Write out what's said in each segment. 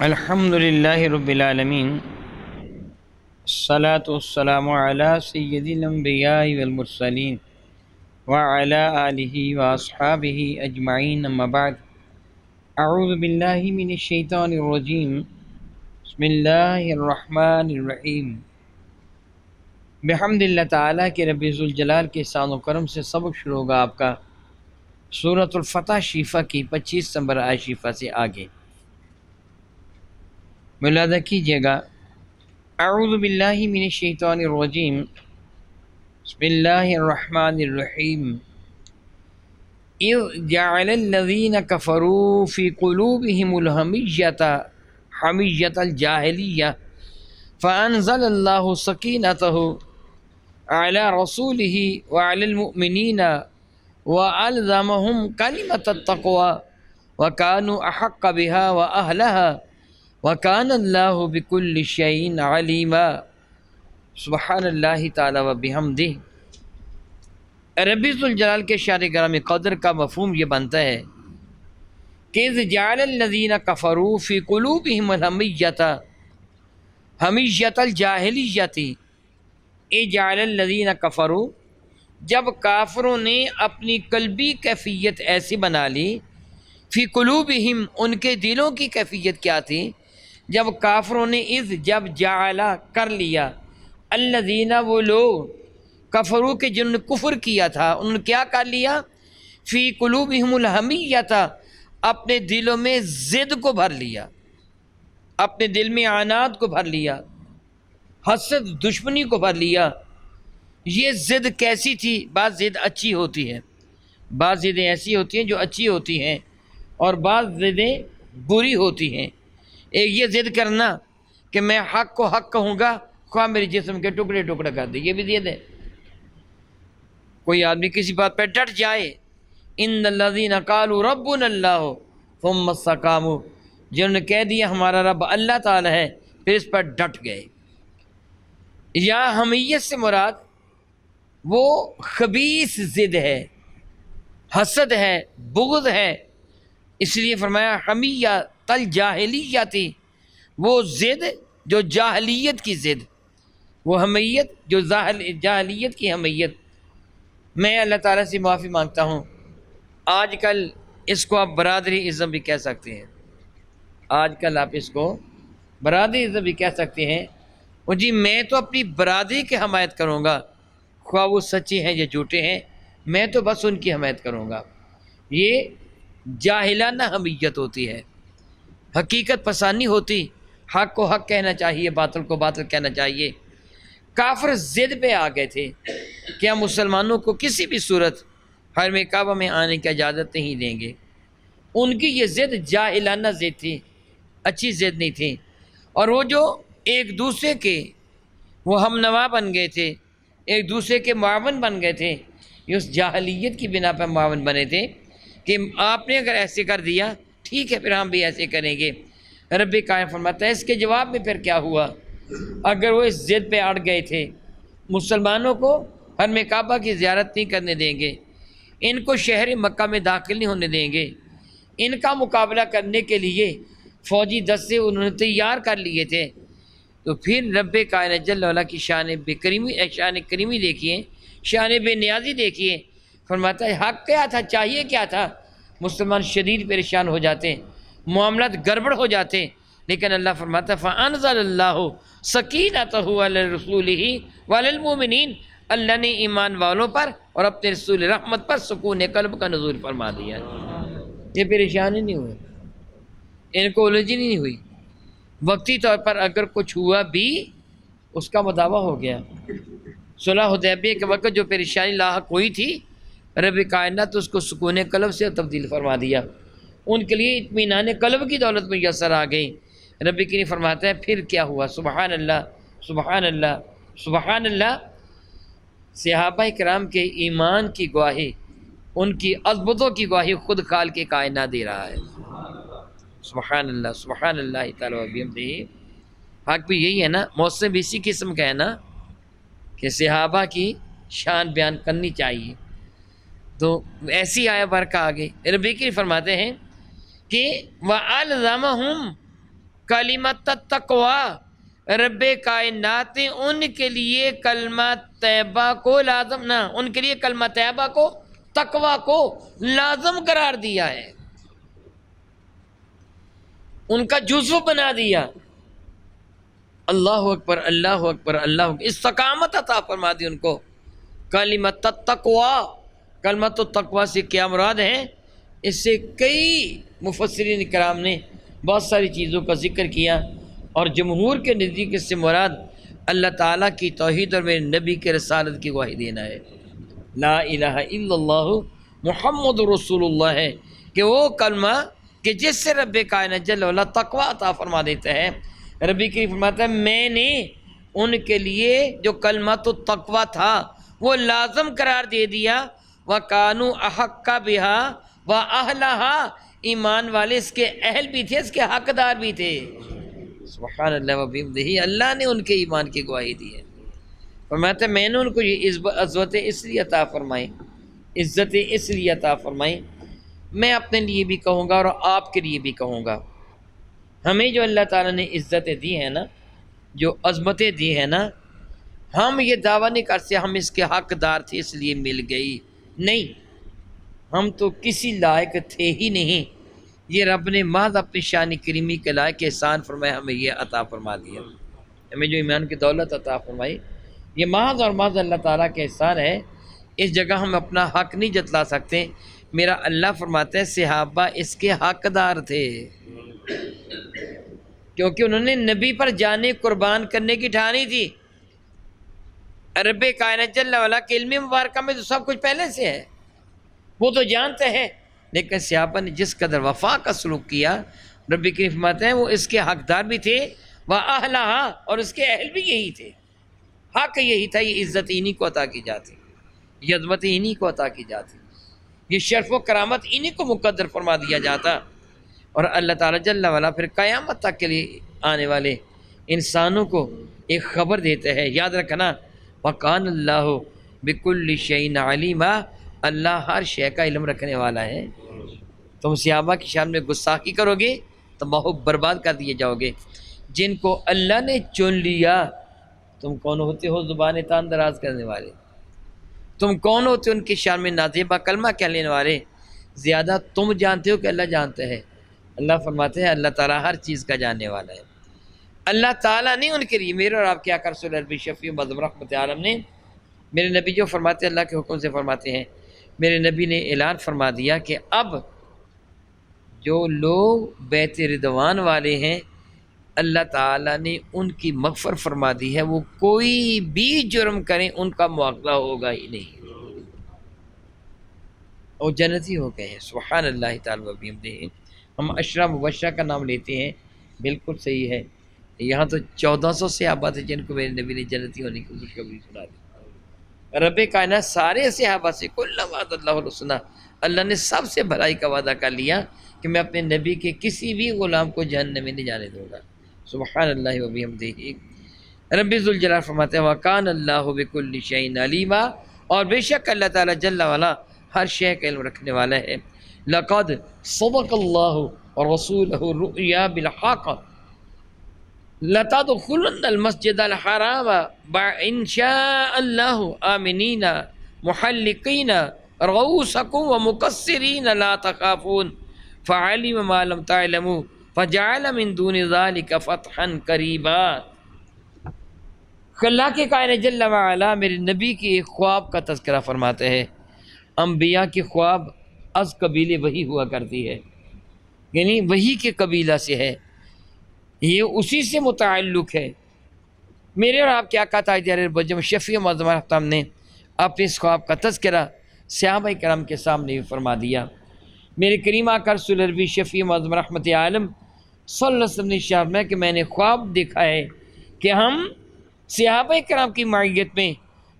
الحمد للہ رب العالمین، الصلاۃ والسلام علی سید الانبیاء والمرسلین وعلی آلہ واصحابہ اجمعین، اما بعد۔ اعوذ باللہ من الشیطان الرجیم، بسم اللہ الرحمن الرحیم۔ بحمد اللہ تعالیٰ کے رب ذوالجلال کے احسان و کرم سے سبق شروع ہوگا آپ کا سورۃ الفتح شیفہ کی 25 نمبر آیت شیفہ سے آگے ملاحظہ کیجیے گا۔ اعوذ باللہ من الشیطان الرجیم، بسم اللہ الرحمن الرحیم۔ اذ جعل الذین کفروا فی قلوبہم الحمیۃ حمیۃ الجاہلیہ فانزل اللہ سکینتہ علی رسولہ وعلی المؤمنین وألزمهم کلمۃ التقوی وکانوا احق بها واہلها وَكَانَ اللَّهُ بِكُلِّ شَيْءٍ عَلِيمًا۔ سبحان اللہ تعالیٰ و بحمدہ۔ رب ذوالجلال کے شان گرامی قدر کا مفہوم یہ بنتا ہے کہ اذ جعل الذین کفروا فی قلوبہم الحمیۃ حمیۃ الجاہلیۃ، اے جعل الذین کفروا، جب کافروں نے اپنی قلبی کیفیت ایسی بنا لی، فی قلوبہم ان کے دلوں کی کیفیت کیا تھی؟ جب کافروں نے جب جعلا کر لیا، الذین وہ لوگ، کفروا کے جنہوں نے کفر کیا تھا، انہوں نے کیا کر لیا؟ فی قلوبہم الحمیۃ، اپنے دلوں میں ضد کو بھر لیا، اپنے دل میں عناد کو بھر لیا، حسد دشمنی کو بھر لیا۔ یہ ضد کیسی تھی؟ بعض ضد اچھی ہوتی ہے، بعض ضدیں ایسی ہوتی ہیں جو اچھی ہوتی ہیں، اور بعض ضدیں بری ہوتی ہیں۔ ایک یہ ضد کرنا کہ میں حق کو حق کہوں گا خواہ میرے جسم کے ٹکڑے ٹکڑے کر دے، یہ بھی ضد ہے۔ کوئی آدمی کسی بات پہ ڈٹ جائے، ان الذین قالوا ربنا اللہ ثم استقاموا، جنہوں نے کہہ دیا ہمارا رب اللہ تعالی ہے پھر اس پر ڈٹ گئے۔ یا حمیت سے مراد وہ خبیث ضد ہے، حسد ہے، بغض ہے، اس لیے فرمایا حمیۃ الجاہلیۃ، وہ ضد جو جاہلیت کی ضد، وہ حمیت جو جاہلیت کی حمیت۔ میں اللہ تعالیٰ سے معافی مانگتا ہوں، آج کل اس کو آپ برادری عزت بھی کہہ سکتے ہیں، آج کل آپ اس کو برادری عزت بھی کہہ سکتے ہیں۔ اور جی میں تو اپنی برادری کی حمایت کروں گا، خواہ وہ سچے ہیں یا جھوٹے ہیں، میں تو بس ان کی حمایت کروں گا۔ یہ جاہلانہ حمیت ہوتی ہے، حقیقت پسند نہیں ہوتی، حق کو حق کہنا چاہیے، باطل کو باطل کہنا چاہیے۔ کافر ضد پہ آ گئے تھے کہ ہم مسلمانوں کو کسی بھی صورت حرم کعبہ میں آنے کی اجازت نہیں دیں گے۔ ان کی یہ ضد جاہلانہ ضد تھی، اچھی ضد نہیں تھی، اور وہ جو ایک دوسرے کے وہ ہم نوا بن گئے تھے، ایک دوسرے کے معاون بن گئے تھے، یہ اس جاہلیت کی بنا پر معاون بنے تھے کہ آپ نے اگر ایسے کر دیا ٹھیک ہے پھر ہم بھی ایسے کریں گے۔ رب قائم فرماتا ہے اس کے جواب میں پھر کیا ہوا؟ اگر وہ اس ضد پہ اڑ گئے تھے، مسلمانوں کو حرم کعبہ کی زیارت نہیں کرنے دیں گے، ان کو شہر مکہ میں داخل نہیں ہونے دیں گے، ان کا مقابلہ کرنے کے لیے فوجی دستے انہوں نے تیار کر لیے تھے، تو پھر رب کائنات جل وعلا کی شان کریمی دیکھیے، شان بے نیازی دیکھیے۔ فرماتا ہے حق کیا تھا، چاہیے کیا تھا؟ مسلمان شدید پریشان ہو جاتے، معاملات گڑبڑ ہو جاتے، لیکن اللہ فرماتا ہے فَأَنزَلَ اللَّهُ سَكِينَتَهُ عَلَى رَسُولِهِ وَعَلَى الْمُؤْمِنِينَ، اللہ نے ایمان والوں پر اور اپنے رسول رحمت پر سکون قلب کا نزول فرما دیا۔ یہ پریشان ہی نہیں ہوئے، ان کو الجھی نہیں ہوئی۔ وقتی طور پر اگر کچھ ہوا بھی اس کا مداوع ہو گیا۔ صلح حدیبیہ کے وقت جو پریشانی لاحق ہوئی تھی، رب کائنات اس کو سکون قلب سے تبدیل فرما دیا، ان کے لیے اطمینان قلب کی دولت میسر آ گئی۔ رب کریم فرماتا ہے پھر کیا ہوا؟ سبحان اللہ سبحان اللہ سبحان اللہ۔ صحابہ کرام کے ایمان کی گواہی، ان کی عظمتوں کی گواہی خود خالق کے کائنات دے رہا ہے۔ سبحان اللہ سبحان اللہ تعالی و بحمدہ۔ حق بھی یہی ہے نا، موسم بھی اسی قسم کا ہے نا کہ صحابہ کی شان بیان کرنی چاہیے، تو ایسی آیا برکہ آگے۔ رب کریم فرماتے ہیں کہ وَأَلْزَمَهُمْ کلمۃ التقوی، رب کائنات نے ان کے لیے کلمہ طیبہ کو لازم نہ، ان کے لیے کلمہ طیبہ کو، تقوی کو لازم قرار دیا ہے، ان کا جزو بنا دیا۔ اللہ اکبر اللہ اکبر اللہ اکبر، استقامت عطا فرما دی ان کو۔ کلمۃ التقوی، کلمۃ التقوی سے کیا مراد ہے؟ اس سے کئی مفسرین کرام نے بہت ساری چیزوں کا ذکر کیا، اور جمہور کے نزدیک اس سے مراد اللہ تعالیٰ کی توحید اور میرے نبی کے رسالت کی گواہی دینا ہے، لا الہ الا اللہ محمد رسول اللہ ہے، کہ وہ کلمہ کہ جس سے رب کائنات جل وعلا تقوی عطا فرما دیتا ہے۔ ربی کریم فرماتا ہے میں نے ان کے لیے جو کلمۃ التقوی تھا وہ لازم قرار دے دیا، وَكَانُوا أَحَقَّ بِهَا وَأَهْلَهَا، ایمان والے اس کے اہل بھی تھے، اس کے حقدار بھی تھے۔ سبحان اللہ وبحمدہ، اللہ نے ان کے ایمان کی گواہی دی ہے۔ فرماتا ہے میں نے ان کو یہ عزت اس لیے عطا فرمائی، عزت اس لیے عطا فرمائی، میں اپنے لیے بھی کہوں گا اور آپ کے لیے بھی کہوں گا، ہمیں جو اللہ تعالیٰ نے عزتیں دی ہیں نا، جو عظمتیں دی ہیں نا، ہم یہ دعویٰ نہیں کر سکتے ہم اس کے حقدار تھے اس لیے مل گئی، نہیں، ہم تو کسی لائق تھے ہی نہیں، یہ رب نے محض اپنی شان کریمی کے لائق احسان فرمایا، ہمیں یہ عطا فرما دیا، ہمیں جو ایمان کی دولت عطا فرمائی، یہ محض اور محض اللہ تعالیٰ کے احسان ہے۔ اس جگہ ہم اپنا حق نہیں جتلا سکتے، میرا اللہ فرماتا ہے صحابہ اس کے حقدار تھے، کیونکہ انہوں نے نبی پر جانیں قربان کرنے کی ٹھانی تھی۔ رب کائنات جل وعلا کے علم مبارکہ میں تو سب کچھ پہلے سے ہے، وہ تو جانتے ہیں، لیکن صحابہ نے جس قدر وفا کا سلوک کیا، رب کریم فرماتے ہیں وہ اس کے حقدار بھی تھے، وَأَهْلَهَا، اور اس کے اہل بھی یہی تھے، حق یہی تھا، یہ عزت انہی کو عطا کی جاتی، یہ عظمت انہی کو عطا کی جاتی، یہ شرف و کرامت انہی کو مقدر فرما دیا جاتا۔ اور اللہ تعالیٰ جل وعلا پھر قیامت تک کے لیے آنے والے انسانوں کو ایک خبر دیتے ہیں، یاد رکھنا، وَقَانَ اللَّهُ بِكُلِّ شَيْءٍ عَلِيمًا، اللہ ہر شے کا علم رکھنے والا ہے۔ تم صحابہ کی شان میں گستاخی کرو گے تو بہت برباد کر دیے جاؤ گے۔ جن کو اللہ نے چن لیا، تم کون ہوتے ہو زبان تان دراز کرنے والے؟ تم کون ہوتے ہو ان کی شان میں نازیبہ کلمہ کہنے والے؟ زیادہ تم جانتے ہو کہ اللہ جانتے ہیں؟ اللہ فرماتے ہیں اللہ تعالیٰ ہر چیز کا جاننے والا ہے۔ اللہ تعالیٰ نے ان کے لیے، میرے اور آپ کے آقا رسول عربی شفیع مظہر رحمت عالم نے، میرے نبی جو فرماتے ہیں اللہ کے حکم سے فرماتے ہیں، میرے نبی نے اعلان فرما دیا کہ اب جو لوگ بیت رضوان والے ہیں اللہ تعالیٰ نے ان کی مغفرت فرما دی ہے، وہ کوئی بھی جرم کریں ان کا مواخذہ ہوگا ہی نہیں، اور جنتی ہو گئے ہیں۔ سبحان اللہ تعالیٰ وبحمدہ۔ ہم عشرہ مبشرہ کا نام لیتے ہیں، بالکل صحیح ہے، یہاں تو 1400 صحابہ تھے جن کو میرے نبی نے جنتی ہونے کی خوشخبری سنا دی۔ رب کائنات سارے صحابہ سے کل وعد اللہ الحسنی، اللہ نے سب سے بھلائی کا وعدہ کر لیا کہ میں اپنے نبی کے کسی بھی غلام کو جہنم میں نہیں جانے دوں گا۔ سبحان اللہ وبحمدہ۔ رب ذوالجلال فرماتے ہیں وَكَانَ اللَّهُ بِكُلِّ شَيْءٍ عَلِيمًا، اور بے شک اللہ تعالیٰ جل وعلا ہر شے کا علم رکھنے والا ہے۔ لَقَدْ صَدَقَ اللَّهُ وَرَسُولُهُ الرُّؤْيَا بِالْحَقِّ لَتَدْخُلُنَّ الْمَسْجِدَ الْحَرَامَ إِنْ شَاءَ اللَّهُ آمِنِينَ مُحَلِّقِينَ رُءُوسَكُمْ وَمُقَصِّرِينَ لَا تَخَافُونَ فَعَلِمَ مَا لَمْ تَعْلَمُوا فَجَعَلَ مِن دُونِ ذَلِكَ فَتْحًا قَرِيبًا۔ اللہ کے کائنات جل وعلا میرے نبی کے ایک خواب کا تذکرہ فرماتے ہیں۔ انبیاء کی خواب از قبیل وحی ہوا کرتی ہے، یعنی وحی کے قبیلہ سے ہے، یہ اسی سے متعلق ہے۔ میرے اور آپ کے آقا تاجدار البجم شفیع معظم نے اپنے اس خواب کا تذکرہ صحابہ کرام کے سامنے بھی فرما دیا۔ میرے کریم آقا رسول عربی شفیع معظم رحمت عالم صلی اللہ علیہ وسلم نے ارشاد فرمایا کہ میں نے خواب دیکھا ہے کہ ہم صحابہ کرام کی معیت میں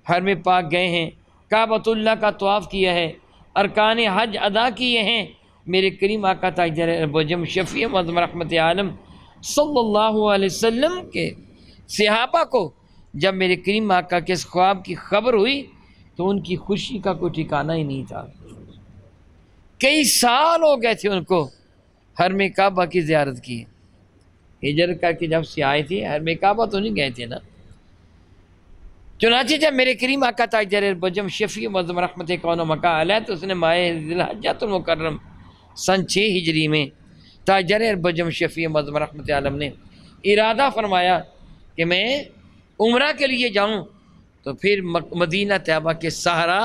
حرم پاک گئے ہیں، کعبۃ اللہ کا طواف کیا ہے، ارکان حج ادا کیے ہیں۔ میرے کریم آقا تاجدار البجم شفیع معظم رحمت عالم صلی اللہ علیہ وسلم کے صحابہ کو جب میرے کریم آقا کے اس خواب کی خبر ہوئی تو ان کی خوشی کا کوئی ٹھکانہ ہی نہیں تھا۔ کئی سال ہو گئے تھے ان کو حرم کعبہ کی زیارت کی، ہجرت کر کے جب سے آئے تھے حرم کعبہ تو نہیں گئے تھے نا. چنانچہ جب میرے کریم آقا تاجر بجم شفیع معظم رحمت کون و مکا علیہ تو اس نے ماہ ذی الحجۃ المکرم سن 6 ہجری میں تاجر بجم شفیع معظم رحمت عالم نے ارادہ فرمایا کہ میں عمرہ کے لیے جاؤں. تو پھر مدینہ طیبہ کے صحرا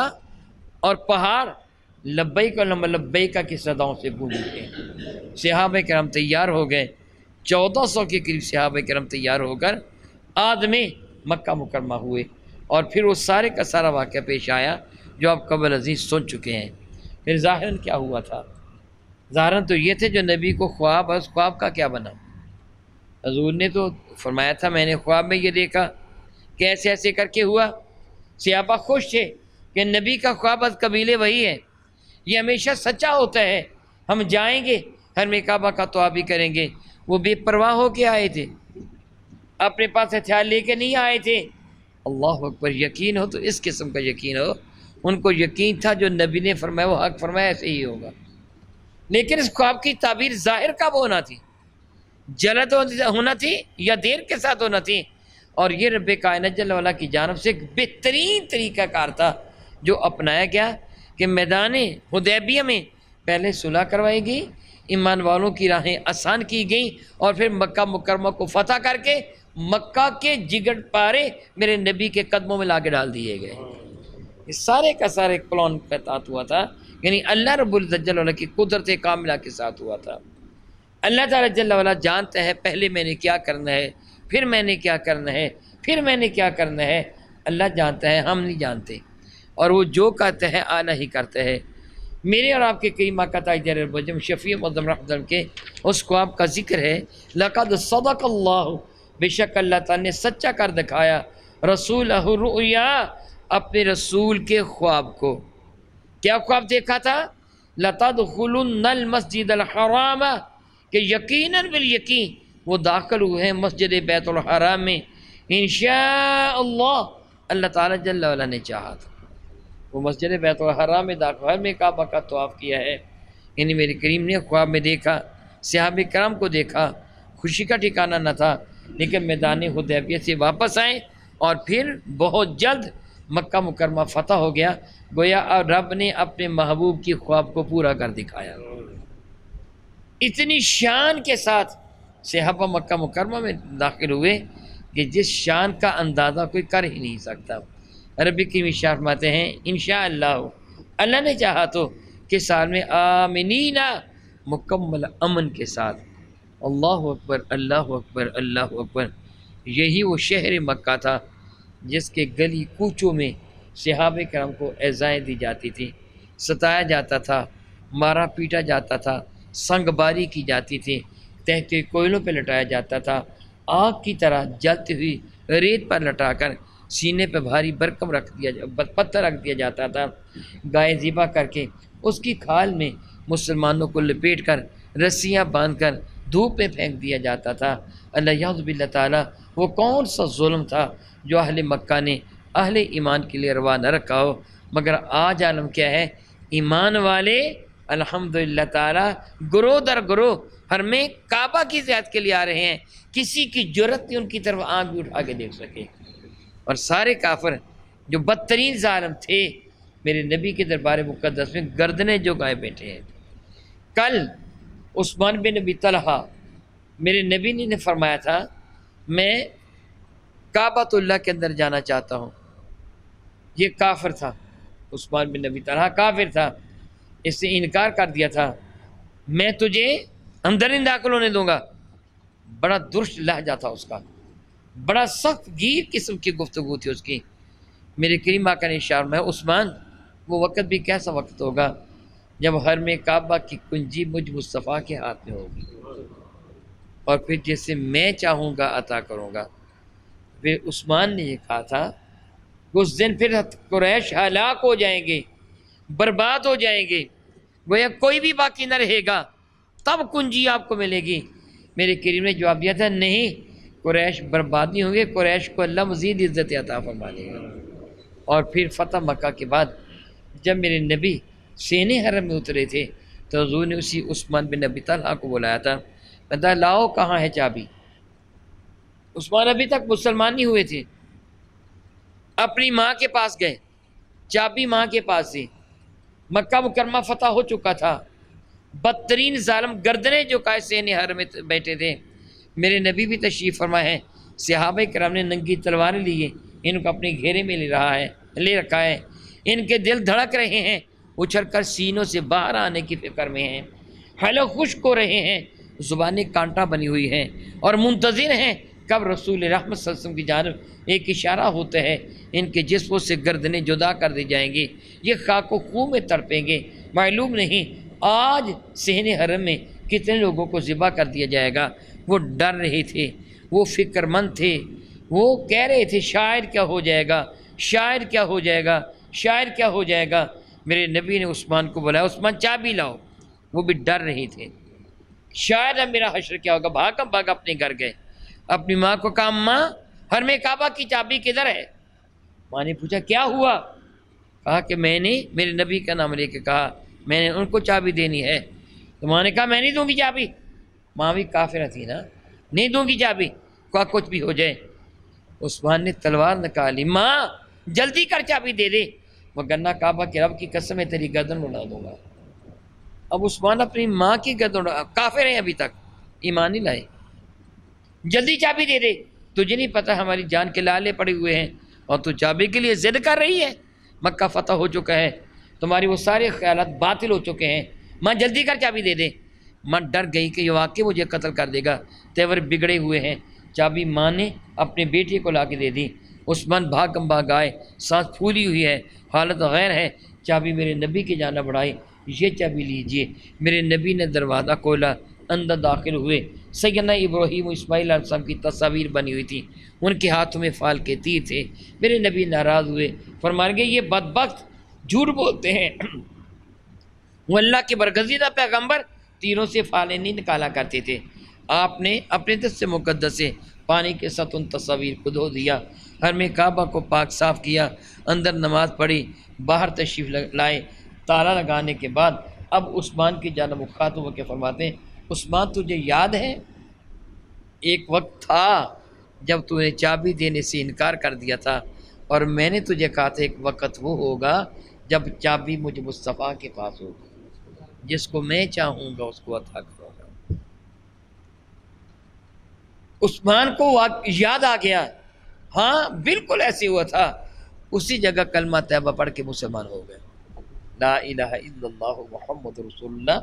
اور پہاڑ لبیک اللہم لبیک کی صداؤں سے گونج اٹھے. صحابہ کرام تیار ہو گئے، 1400 کے قریب صحابہ کرام تیار ہو کر آدمی مکہ مکرمہ ہوئے. اور پھر وہ سارے کا سارا واقعہ پیش آیا جو آپ قبل عزیز سن چکے ہیں. پھر ظاہراً کیا ہوا تھا؟ ظاہراً تو یہ تھے جو نبی کو خواب، اس خواب کا کیا بنا؟ حضور نے تو فرمایا تھا میں نے خواب میں یہ دیکھا کہ ایسے ایسے کر کے ہوا. صحابہ خوش تھے کہ نبی کا خواب از قبیلے وہی ہے، یہ ہمیشہ سچا ہوتا ہے. ہم جائیں گے حرم کعبہ کا طواف بھی کریں گے. وہ بے پرواہ ہو کے آئے تھے، اپنے پاس ہتھیار لے کے نہیں آئے تھے. اللہ اکبر. یقین ہو تو اس قسم کا یقین ہو. ان کو یقین تھا جو نبی نے فرمایا وہ حق فرمایا، ایسے ہی ہوگا. لیکن اس خواب کی تعبیر ظاہر کب ہونا تھی؟ جلد ہونا تھی یا دیر کے ساتھ ہونا تھی؟ اور یہ رب کائنات جل وعلا کی جانب سے ایک بہترین طریقہ کار تھا جو اپنایا گیا کہ میدان حدیبیہ میں پہلے صلح کروائی گئی، ایمان والوں کی راہیں آسان کی گئیں، اور پھر مکہ مکرمہ کو فتح کر کے مکہ کے جگر پارے میرے نبی کے قدموں میں لا کے ڈال دیے گئے. یہ سارے کا سارے پلان کے تحت ہوا تھا، یعنی اللہ رب العزت جل وعلا کی قدرت کاملہ کے ساتھ ہوا تھا. اللہ تعالیٰ جل وعلا جانتا ہے پہلے میں نے کیا کرنا ہے، پھر میں نے کیا کرنا ہے، پھر میں نے کیا کرنا ہے. اللہ جانتا ہے، ہم نہیں جانتے. اور وہ جو کہتا ہے اعلیٰ ہی کرتا ہے. میرے اور آپ کے کریم آقا تاجر بجم شفیع معظم رحمت کے اس خواب کا ذکر ہے. لقد صدق اللہ، بے شک اللہ تعالیٰ نے سچا کر دکھایا رسولہ رؤیا، اپنے رسول کے خواب کو. کیا خواب دیکھا تھا؟ لَتَدْخُلُنَّ الْمَسْجِدَ الْحَرَامَ، کہ یقیناً بالیقین وہ داخل ہوئے ہیں مسجد بیت الحرام میں انشاءاللہ. اللہ تعالیٰ جل وعلا نے چاہا تھا وہ مسجد بیت الحرام میں داخل، حرم کعبہ کا طواف کیا ہے. یعنی میرے کریم نے خواب میں دیکھا، صحابہ کرام کو دیکھا، خوشی کا ٹھکانہ نہ تھا. لیکن میدان حدیبیہ سے واپس آئے اور پھر بہت جلد مکہ مکرمہ فتح ہو گیا. گویا رب نے اپنے محبوب کی خواب کو پورا کر دکھایا. اتنی شان کے ساتھ صحابہ مکہ مکرمہ میں داخل ہوئے کہ جس شان کا اندازہ کوئی کر ہی نہیں سکتا. عربی کی اشارہ فرماتے ہیں انشاءاللہ، اللہ نے چاہا تو کہ سال میں آمنین، مکمل امن کے ساتھ. اللہ اکبر اللہ اکبر اللہ اکبر. یہی وہ شہر مکہ تھا جس کے گلی کوچوں میں صحابہ کرام کو ایذائیں دی جاتی تھی، ستایا جاتا تھا، مارا پیٹا جاتا تھا، سنگ باری کی جاتی تھی، تہتے کوئلوں پہ لٹایا جاتا تھا، آگ کی طرح جلتی ہوئی ریت پر لٹا کر سینے پہ بھاری برکم پتھر رکھ دیا جاتا تھا. گائے ذبح کر کے اس کی کھال میں مسلمانوں کو لپیٹ کر رسیاں باندھ کر دھوپ میں پھینک دیا جاتا تھا. اللہ یعوذ باللہ تعالیٰ، وہ کون سا ظلم تھا جو اہل مکہ نے اہل ایمان کے لیے روا نہ رکھا ہو. مگر آج عالم کیا ہے، ایمان والے الحمدللہ تعالیٰ گروہ در گروہ حرم کعبہ کی زیارت کے لیے آ رہے ہیں. کسی کی جرت نہیں ان کی طرف آنکھ بھی اٹھا کے دیکھ سکے. اور سارے کافر جو بدترین ظالم تھے میرے نبی کے دربار مقدس میں گردنیں جو گائے بیٹھے ہیں. کل عثمان بن ابی طلحہ، میرے نبی نے فرمایا تھا میں کعبۃ اللہ کے اندر جانا چاہتا ہوں. یہ کافر تھا، عثمان بن ابی طلحہ کافر تھا، اس سے انکار کر دیا تھا میں تجھے اندر نہیں داخل ہونے دوں گا. بڑا درست لہجہ تھا اس کا، بڑا سخت گیر قسم کی گفتگو تھی اس کی. میرے کریم آقا نے ارشاد فرمایا عثمان، وہ وقت بھی کیسا وقت ہوگا جب حرم کعبہ کی کنجی مجھ مصطفیٰ کے ہاتھ میں ہوگی، اور پھر جیسے میں چاہوں گا عطا کروں گا. پھر عثمان نے یہ کہا تھا اس دن پھر قریش ہلاک ہو جائیں گے، برباد ہو جائیں گے، گویا کوئی بھی باقی نہ رہے گا، تب کنجی آپ کو ملے گی. میرے کریم نے جواب دیا تھا نہیں، قریش برباد نہیں ہوں گے، قریش کو اللہ مزید عزت عطا فرما دے گا. اور پھر فتح مکہ کے بعد جب میرے نبی سینے حرم میں اترے تھے تو حضور نے اسی عثمان بن ابی طلحہ کو بلایا تھا، کہا لاؤ کہاں ہے چابی. عثمان ابھی تک مسلمان نہیں ہوئے تھے، اپنی ماں کے پاس گئے، چابی ماں کے پاس تھی، مکہ مکرمہ فتح ہو چکا تھا، بدترین ظالم گردنیں جو قائصین حرم میں بیٹھے تھے، میرے نبی بھی تشریف فرما ہے، صحابہ کرام نے ننگی تلواریں لیے، ان کو اپنے گھیرے میں لے رکھا ہے، ان کے دل دھڑک رہے ہیں، اچھل کر سینوں سے باہر آنے کی فکر میں ہیں، حلق خشک ہو رہے ہیں، زبانیں کانٹا بنی ہوئی ہیں، اور منتظر ہیں کب رسول رحمت صلی اللہ علیہ وسلم کی جانب ایک اشارہ ہوتا ہے، ان کے جسموں سے گردنیں جدا کر دی جائیں گی، یہ خاک و خون میں تڑپیں گے، معلوم نہیں آج صحن حرم میں کتنے لوگوں کو ذبح کر دیا جائے گا۔ وہ ڈر رہے تھے، وہ فکر مند تھے، وہ کہہ رہے تھے شاعر کیا ہو جائے گا، شاعر کیا ہو جائے گا، شاعر کیا ہو جائے گا۔ میرے نبی نے عثمان کو بلایا، عثمان چابی لاؤ، وہ بھی ڈر رہے تھے، شاید اب میرا حشر کیا ہوگا، بھاگ اپنے گھر گئے، اپنی ماں کو کہا ماں حرم کعبہ کی چابی کدھر ہے؟ ماں نے پوچھا کیا ہوا؟ کہا کہ میں نے میرے نبی کا نام لے کے کہا میں نے ان کو چابی دینی ہے، تو ماں نے کہا میں نہیں دوں گی چابی، ماں بھی کافرہ تھی نا، نہیں دوں گی چابی، کہا کچھ بھی ہو جائے۔ عثمان نے تلوار نکالی، ماں جلدی کر چابی دے دے، وگرنہ کعبہ کے رب کی قسم ہے تیری گردن اڑا دوں گا۔ اب عثمان اپنی ماں کی گردن کافر ہیں، ابھی تک ایمان نہیں لائے، جلدی چابی دے دے، تجھے نہیں پتہ ہماری جان کے لالے پڑے ہوئے ہیں اور تو چابی کے لیے ضد کر رہی ہے، مکہ فتح ہو چکا ہے، تمہاری وہ سارے خیالات باطل ہو چکے ہیں، ماں جلدی کر چابی دے دے۔ ماں ڈر گئی کہ یہ واقعی مجھے قتل کر دے گا، تیور بگڑے ہوئے ہیں، چابی ماں نے اپنے بیٹے کو لا کے دے دی۔ عثمان بھاگ آئے، سانس پھولی ہوئی ہے، حالت غیر ہے، چابی میرے نبی کی جانب بڑھائی، یہ چابی لیجئے۔ میرے نبی نے دروازہ کھولا، اندر داخل ہوئے، سیدنا ابراہیم و اسماعیل علیہ السلام کی تصاویر بنی ہوئی تھی، ان کے ہاتھوں میں فال کے تیر تھے۔ میرے نبی ناراض ہوئے، فرمانے لگے یہ بدبخت جھوٹ بولتے ہیں، وہ اللہ کے برگزیدہ پیغمبر تیروں سے فالیں نہیں نکالا کرتے تھے۔ آپ نے اپنے دست سے مقدس سے پانی کے ساتھ ان تصاویر کو دھو دیا، حرم کعبہ کو پاک صاف کیا، اندر نماز پڑھی، باہر تشریف لائے، تالا لگانے کے بعد اب عثمان کی جانب مخاطب ہو کے فرماتے ہیں عثمان تجھے یاد ہے ایک وقت تھا جب تو نے چابی دینے سے انکار کر دیا تھا، اور میں نے تجھے کہا تھا ایک وقت وہ ہوگا جب چابی مجھے مصطفیٰ کے پاس ہوگی، جس کو میں چاہوں گا اس کو عطا کروں گا۔ عثمان کو یاد آ گیا، ہاں بالکل ایسے ہوا تھا، اسی جگہ کلمہ طیبہ پڑھ کے مسلمان ہو گئے، لا الہ الا اللہ محمد رسول اللہ۔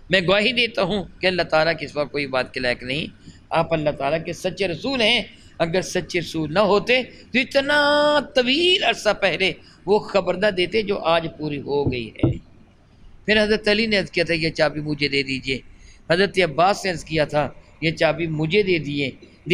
میں گواہی دیتا ہوں کہ اللہ تعالیٰ کے سوا کوئی بات کے لائق نہیں، آپ اللہ تعالیٰ کے سچے رسول ہیں، اگر سچے رسول نہ ہوتے تو اتنا طویل عرصہ پہلے وہ خبر نہ دیتے جو آج پوری ہو گئی ہے۔ پھر حضرت علی نے عرض کیا تھا یہ چابی مجھے دے دیجئے، حضرت عباس نے عرض کیا تھا یہ چابی مجھے دے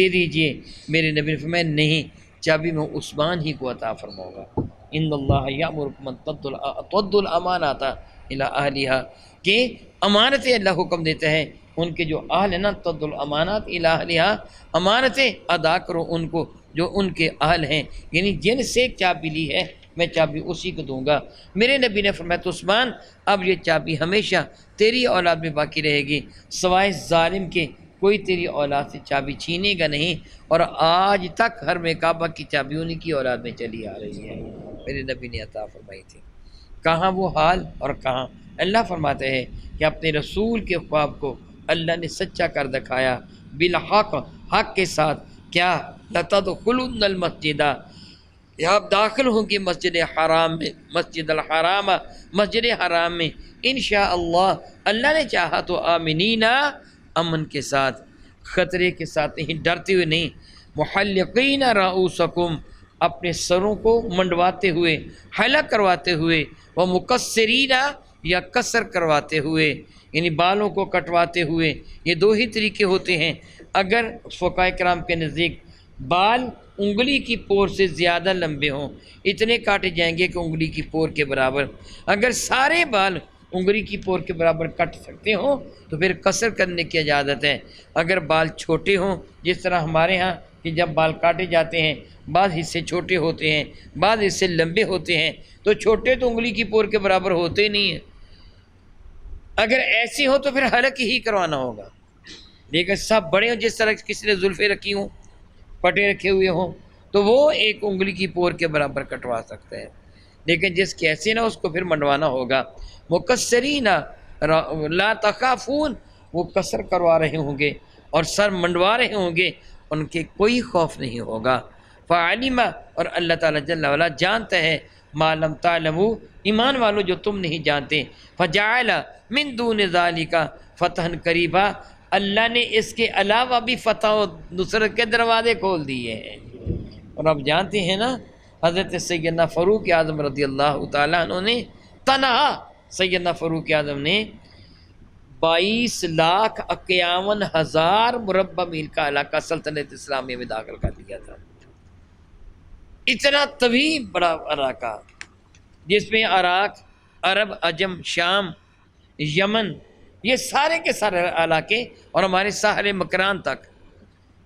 دیجئے، میرے نبی نے فرمایا نہیں، چابی میں عثمان ہی کو عطا فرماؤں گا۔ ان اللہ یامرکم ان تؤدوا الامانات الی اہلھا، کہ امانتیں اللہ حکم دیتا ہے ان کے جو اہل ہیں نا، تؤدوا الامانات الی اہلھا، امانتیں ادا کرو ان کو جو ان کے اہل ہیں، یعنی جن سے چابی لی ہے میں چابی اسی کو دوں گا۔ میرے نبی نے فرمایا تو عثمان اب یہ چابی ہمیشہ تیری اولاد میں باقی رہے گی، سوائے ظالم کے کوئی تیری اولاد سے چابی چھینے گا نہیں، اور آج تک حرم کعبہ کی چابی انہی کی اولاد میں چلی آ رہی ہے، میرے نبی نے عطا فرمائی تھی۔ کہاں وہ حال اور کہاں اللہ فرماتے ہیں کہ اپنے رسول کے خواب کو اللہ نے سچا کر دکھایا، بالحق، حق کے ساتھ، کیا لتدخلن المسجد، آپ داخل ہوں گے مسجد حرام میں، مسجد الحرام، مسجد حرام میں، انشاءاللہ اللہ نے چاہا تو آمنین، امن کے ساتھ، خطرے کے ساتھ نہیں، ڈرتے ہوئے نہیں، محلقین رؤوسکم، اپنے سروں کو منڈواتے ہوئے، حلق کرواتے ہوئے، وہ مقصرین، یا قصر کرواتے ہوئے، یعنی بالوں کو کٹواتے ہوئے۔ یہ دو ہی طریقے ہوتے ہیں، اگر فقہاء کرام کے نزدیک بال انگلی کی پور سے زیادہ لمبے ہوں، اتنے کاٹے جائیں گے کہ انگلی کی پور کے برابر، اگر سارے بال انگلی کی پور کے برابر کٹ سکتے ہوں تو پھر قصر کرنے کی اجازت ہے۔ اگر بال چھوٹے ہوں، جس طرح ہمارے ہاں کہ جب بال کاٹے جاتے ہیں بعض حصے چھوٹے ہوتے ہیں، بعض حصے لمبے ہوتے ہیں، تو چھوٹے تو انگلی کی پور کے برابر ہوتے نہیں ہیں، اگر ایسی ہو تو پھر حلق ہی کروانا ہوگا، لیکن سب بڑے ہوں، جس طرح کسی نے زلفیں رکھی ہوں پٹے رکھے ہوئے ہوں تو وہ ایک انگلی کی پور کے برابر کٹوا سکتے ہیں، لیکن جس کی ایسی نہ اس کو پھر منڈوانا ہوگا۔ مقصرین لا تخافون، وہ قصر کروا رہے ہوں گے اور سر منڈوا رہے ہوں گے، ان کے کوئی خوف نہیں ہوگا۔ فعلم، اور اللہ تعالیٰ جل وعلا جانتا ہے، ما لم تعلموا، ایمان والو جو تم نہیں جانتے، فجعل من دون ذالک فتحا قریبا، اللہ نے اس کے علاوہ بھی فتح و نصرت کے دروازے کھول دیے ہیں۔ اور آپ جانتے ہیں نا، حضرت سیدنا فاروق اعظم رضی اللہ تعالیٰ عنہ نے، تنہا سیدنا فاروق اعظم نے 22,51,000 مربع میل کا علاقہ سلطنت اسلامیہ میں داخل کر دیا تھا۔ اتنا طویل بڑا علاقہ جس میں عراق، عرب، عجم، شام، یمن، یہ سارے کے سارے علاقے اور ہمارے ساحل مکران تک،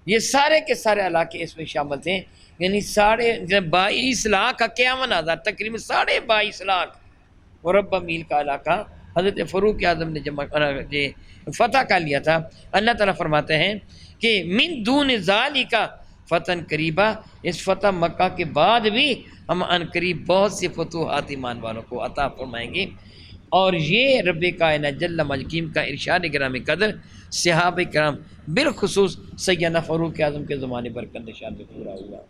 یہ سارے کے سارے علاقے اس میں شامل تھے۔ یعنی 22,51,000 تقریباً 22,500,000 مربع میل کا علاقہ حضرت فاروق اعظم نے فتح کر لیا تھا۔ اللہ تعالیٰ فرماتے ہیں کہ من دون ذالک فتح قریبا، اس فتح مکہ کے بعد بھی ہم ان قریب بہت سی فتوحات ایمان والوں کو عطا فرمائیں گے۔ اور یہ رب کائنات جل مجکیم کا ارشاد گرامی قدر صحابہ کرام بالخصوص سیدنا فاروق اعظم کے زمانے پر نشان میں پورا ہوا۔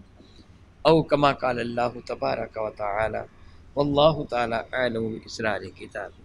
او کما قال اللہ تبارک و تعالی، واللہ تعالی اعلم باسرار کتاب۔